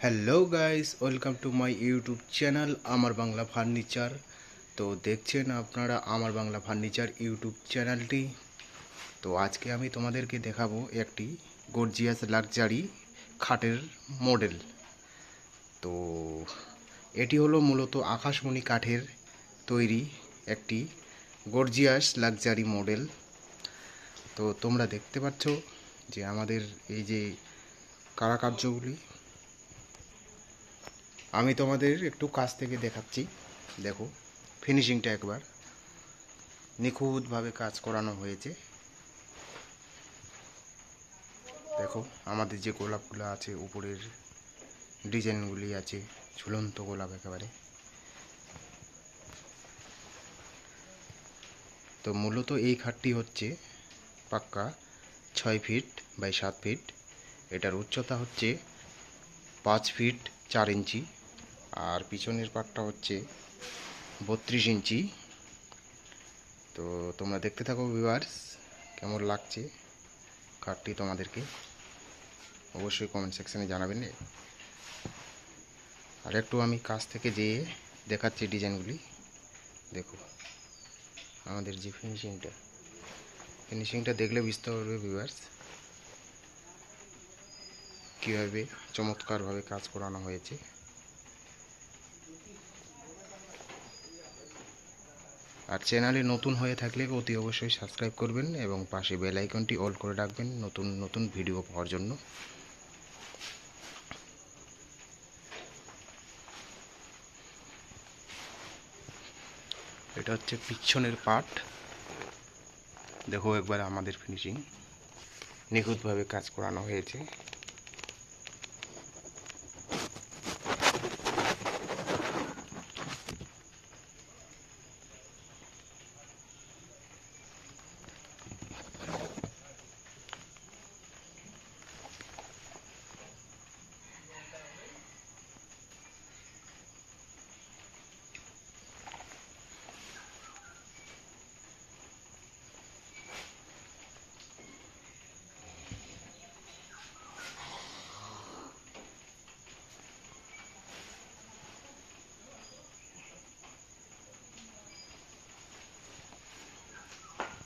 Hello guys, welcome to my YouTube channel আমার Bangla furniture. তো দেখছেন আপনারা আমার বাংলা ফার্নিচার ইউটিউব চ্যানেলটি। তো আজকে আমি তোমাদেরকে দেখাবো একটি গর্জিয়াস লাক্সারি খাটের মডেল। তো এটি হলো মূলত আকাশমণি কাঠের তৈরি একটি গর্জিয়াস লাক্সারি মডেল। তো তোমরা দেখতে পাচ্ছ যে আমাদের এই যে কারুকার্যগুলি আমি তোমাদের একটু কাছ থেকে দেখাচ্ছি। দেখো ফিনিশিংটা একবার, নিখুঁতভাবে কাজ করানো হয়েছে। দেখো আমাদের যে গোলাপগুলো আছে, উপরের ডিজাইনগুলি আছে ঝুলন্ত গোলাপ একেবারে। তো মূলত এই খাটটি হচ্ছে পাক্কা 6 ফিট বাই 7 ফিট। এটার উচ্চতা হচ্ছে 5 ফিট 4 ইঞ্চি, আর পিছনের পাটটা হচ্ছে 32 ইঞ্চি। তো তোমরা দেখতে থাকো ভিউয়ার্স, কেমন লাগছে খাটটি তোমাদেরকে অবশ্যই কমেন্ট সেকশানে জানাবেন। আর একটু আমি কাছ থেকে যেয়ে দেখাচ্ছি ডিজাইনগুলি। দেখো আমাদের যে ফিনিশিংটা দেখলে বুঝতে পারবে ভিউয়ার্স কীভাবে চমৎকারভাবে কাজ করানো হয়েছে। আর চ্যানেলে নতুন হয়ে থাকলে অতি অবশ্যই সাবস্ক্রাইব করবেন এবং পাশে বেল আইকনটি অল করে রাখবেন নতুন নতুন ভিডিও পাওয়ার জন্য। এটা হচ্ছে পিছনের পার্ট। দেখো একবার আমাদের ফিনিশিং, নিখুঁতভাবে কাজ করানো হয়েছে।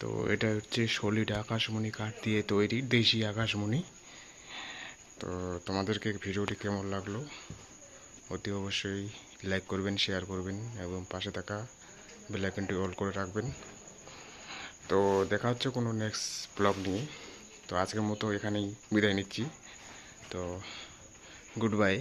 তো এটা হচ্ছে সলিড আকাশমণি কাঠ দিয়ে তৈরি, দেশি আকাশমণি। তো তোমাদেরকে ভিডিওটি কেমন লাগলো অতি অবশ্যই লাইক করবেন, শেয়ার করবেন এবং পাশে থাকা বেল আইকনটি অল করে রাখবেন। তো দেখা হচ্ছে কোনো নেক্সট ব্লগ নিয়ে। তো আজকের মতো এখানেই বিদায় নিচ্ছি। তো গুড বাই।